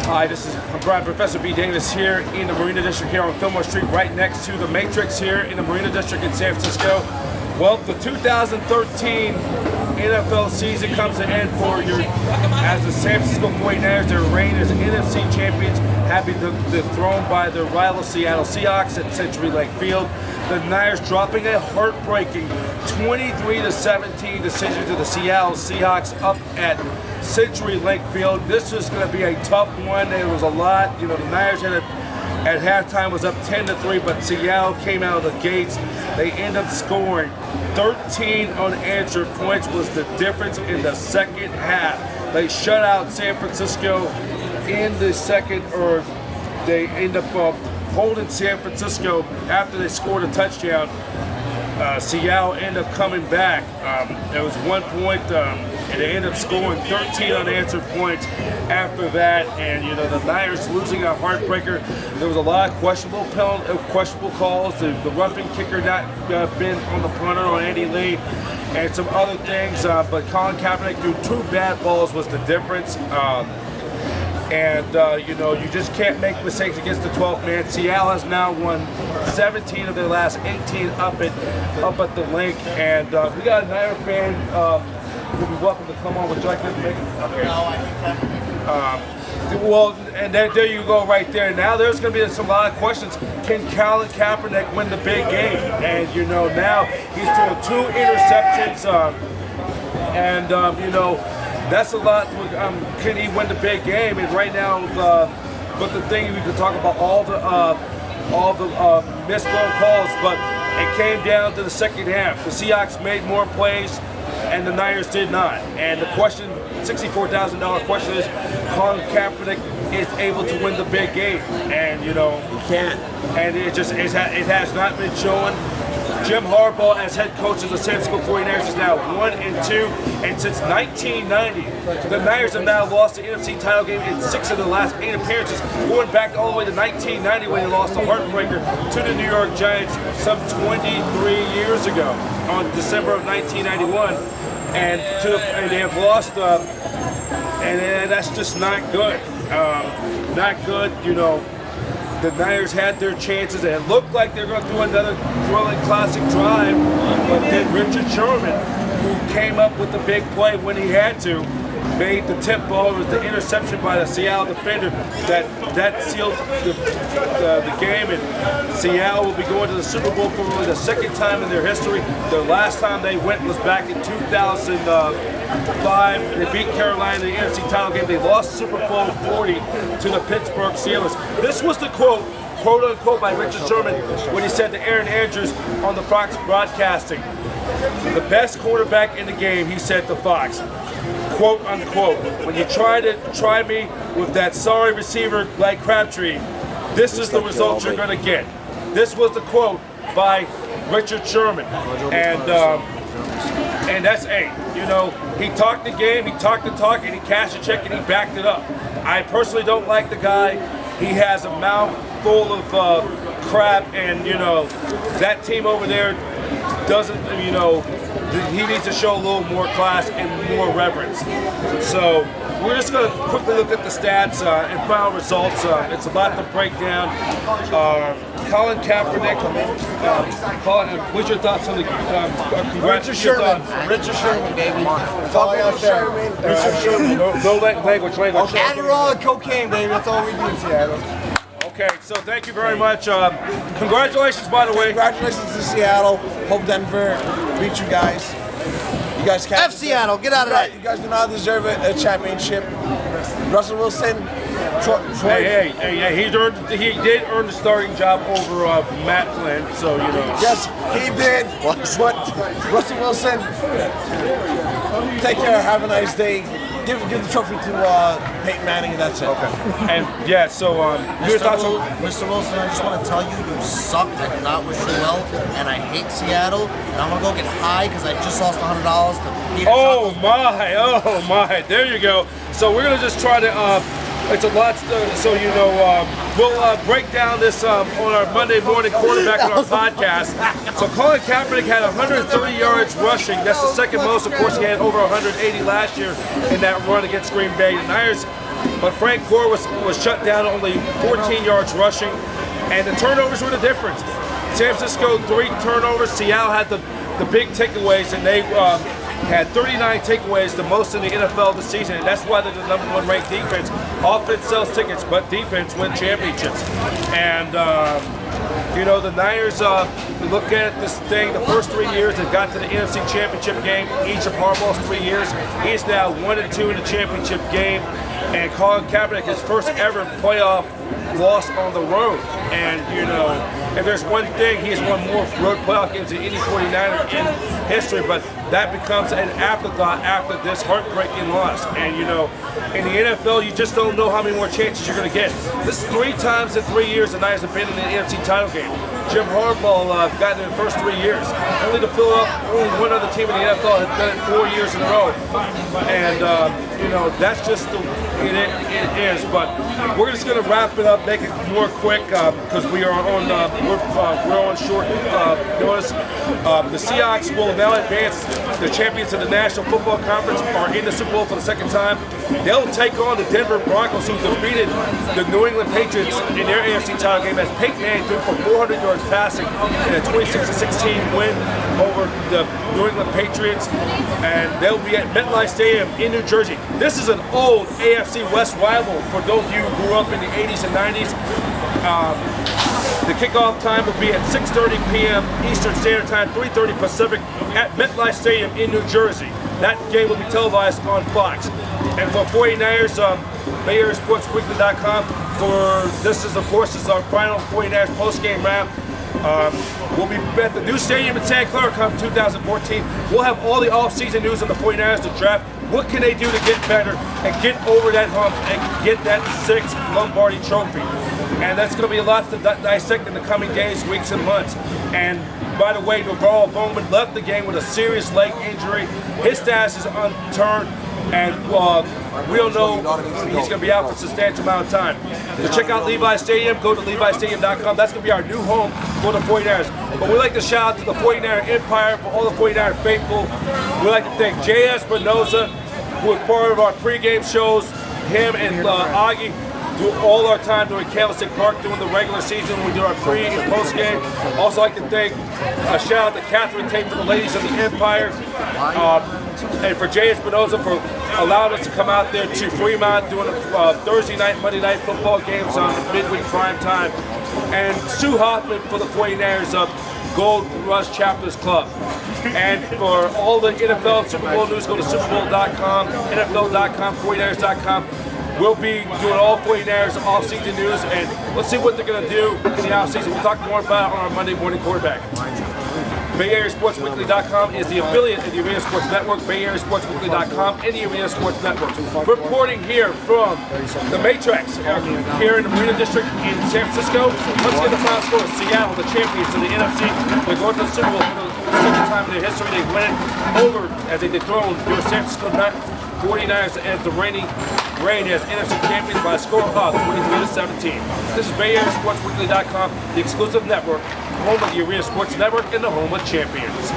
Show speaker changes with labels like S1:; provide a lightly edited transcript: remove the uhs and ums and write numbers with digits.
S1: Hi, this is Brian Professor B. Davis here in the Marina District here on Fillmore Street, right next to the Matrix here in the Marina District in San Francisco. Well, the 2013 NFL season comes to an end for as the San Francisco 49ers. Their reign as NFC Champions have been dethroned by their rival Seattle Seahawks at Century Lake Field. The Niners dropping a heartbreaking 23-17 decision to the Seattle Seahawks up at Century Lake Field. This was going to be a tough one. There was a lot. The Niners at halftime was up 10-3, but Seattle came out of the gates. They end up scoring 13 unanswered points was the difference in the second half. They shut out San Francisco in the second, or they end up holding San Francisco after they scored a touchdown. Seattle ended up coming back. There was 1 point, and they ended up scoring 13 unanswered points after that. And the Niners losing a heartbreaker. There was a lot of questionable calls. The roughing kicker not been on the punter on Andy Lee, and some other things. But Colin Kaepernick threw 2 bad balls was the difference. You just can't make mistakes against the 12th man. Seattle has now won 17 of their last 18 up at the link. And we got a Niner fan who'll be welcome to come on. Would you like to make it? Okay. No, I think well, and there you go right there. Now there's going to be a lot of questions. Can Colin Kaepernick win the big game? And now he's thrown 2 interceptions. That's a lot. Can he win the big game? And right now, but the thing we could talk about all the missed phone calls, but it came down to the second half. The Seahawks made more plays, and the Niners did not. And the question, $64,000 question is, Colin Kaepernick is able to win the big game, and he can't. And it has not been shown. Jim Harbaugh, as head coach of the San Francisco 49ers, is now 1-2, and since 1990, the Niners have now lost the NFC title game in 6 of the last 8 appearances, going back all the way to 1990 when they lost the heartbreaker to the New York Giants some 23 years ago on December of 1991, and they have lost, and that's just not good. Not good, The Niners had their chances, and it looked like they were going to do another thrilling classic drive, but then Richard Sherman, who came up with the big play when he had to, made the tip ball. It was the interception by the Seattle defender that sealed the game, and Seattle will be going to the Super Bowl for only the second time in their history. The last time they went was back in 2005. They beat Carolina in the NFC title game. They lost Super Bowl 40 to the Pittsburgh Steelers. This was the quote unquote, by Richard Sherman when he said to Aaron Andrews on the Fox Broadcasting, "The best quarterback in the game," he said to Fox, quote unquote, "when you try me with that sorry receiver like Crabtree, this is the result you're going to get." This was the quote by Richard Sherman. And that's he talked the game, he talked the talk, and he cashed a check and he backed it up. I personally don't like the guy. He has a mouth full of crap, and that team over there doesn't, he needs to show a little more class and more reverence. So we're just going to quickly look at the stats and final results. It's a lot to break down. Colin Kaepernick, what's your thoughts on the
S2: Richard Sherman, baby. Richard Sherman.
S1: No language.
S2: Adderall and cocaine, baby. That's all we do in Seattle.
S1: Okay, so thank you very much. Congratulations, by the way.
S2: Congratulations to Seattle. Hope Denver beat you guys. You guys can't.
S3: F Seattle, get out of that.
S2: You guys do not deserve a championship. Russell Wilson.
S1: Hey, he did earn the starting job over Matt Flynn, so
S2: Yes, he did. But Russell Wilson, take care. Have a nice day. Give the trophy to Peyton Manning, and that's it.
S1: Okay. And so your thoughts on
S3: Mr. Wilson? I just want to tell you, you suck. I do not wish you well, and I hate Seattle. And I'm gonna go get high because I just lost $100 to Peter.
S1: Oh my! There you go. So we're gonna just try to. It's a lot, so we'll break down this on our Monday morning quarterback on our podcast. So Colin Kaepernick had 130 yards rushing. That's the second most. Of course, he had over 180 last year in that run against Green Bay. The Niners But Frank Gore was shut down, only 14 yards rushing, and the turnovers were the difference. San Francisco 3 turnovers. Seattle had the big takeaways, and they had 39 takeaways, the most in the NFL this season, and that's why they're the #1 ranked defense. Offense sells tickets, but defense wins championships. And you know, the Niners, look at this thing, the first 3 years they got to the NFC Championship game, each of Harbaugh's 3 years. He's now 1-2 in the championship game, and Colin Kaepernick, his first ever playoff loss on the road. And you know, if there's one thing, he has won more road playoff games than any 49er in history, but that becomes an afterthought after this heartbreaking loss. And you know, in the NFL, you just don't know how many more chances you're going to get. This is 3 times in 3 years the Niners have been in the NFC title game. Jim Harbaugh got in the first 3 years. Only to fill up, only one other team in the NFL has done it 4 years in a row. And you know, that's just the it is. But we're just going to wrap it up, make it more quick because we are on we're on short notice. The Seahawks will now advance. The champions of the National Football Conference are in the Super Bowl for the 2nd time. They'll take on the Denver Broncos, who defeated the New England Patriots in their AFC title game as Peyton Manning threw for 400 yards passing in a 26-16 win over the New England Patriots. And they'll be at MetLife Stadium in New Jersey. This is an old AFC West rival for those of you who grew up in the 80s and 90s. The kickoff time will be at 6:30 p.m. Eastern Standard Time, 3:30 Pacific at MetLife Stadium in New Jersey. That game will be televised on Fox. And for 49ers, BayAreaSportsWeekly.com. This is our final 49ers postgame wrap. We'll be at the new stadium in Santa Clara come 2014. We'll have all the off-season news on the 49ers, the draft. What can they do to get better and get over that hump and get that 6th Lombardi trophy? And that's going to be a lot to dissect in the coming days, weeks, and months. And by the way, Navarro Bowman left the game with a serious leg injury. His status is unturned, and we don't know he's going to be out for a substantial amount of time. To check out Levi Stadium, go to LeviStadium.com. That's going to be our new home for the 49ers. But we'd like to shout out to the 49er Empire, for all the 49er faithful. We'd like to thank J. Espinoza, who was part of our pregame shows, him and Augie, do all our time during Candlestick Park during the regular season when we do our pre and post game. Also like to thank a shout out to Catherine Tate for the ladies of the Empire, and for Jay Espinoza for allowing us to come out there to Fremont doing Thursday night, Monday night football games on midweek prime time, and Sue Hoffman for the 49ers Gold Rush Chapters Club. And for all the NFL Super Bowl news, go to superbowl.com, NFL.com, 49ers.com. We'll be doing all 49ers off-season news, and let's see what they're going to do in the off-season. We'll talk more about it on our Monday morning quarterback. BayAreaSportsWeekly.com is the affiliate of the Arena Sports Network, BayAreaSportsWeekly.com, and the Arena Sports Network. Reporting here from the Matrix, here in the Marina District in San Francisco. Let's get the final score. Seattle, the champions of the NFC. They're going to the Super Bowl for the 2nd time in their history. They win over as they dethrone your San Francisco 49ers as the reign as NFC champions by a score of 23-17. This is BayAreaSportsWeekly.com, the exclusive network, home of the Arena Sports Network and the home of champions.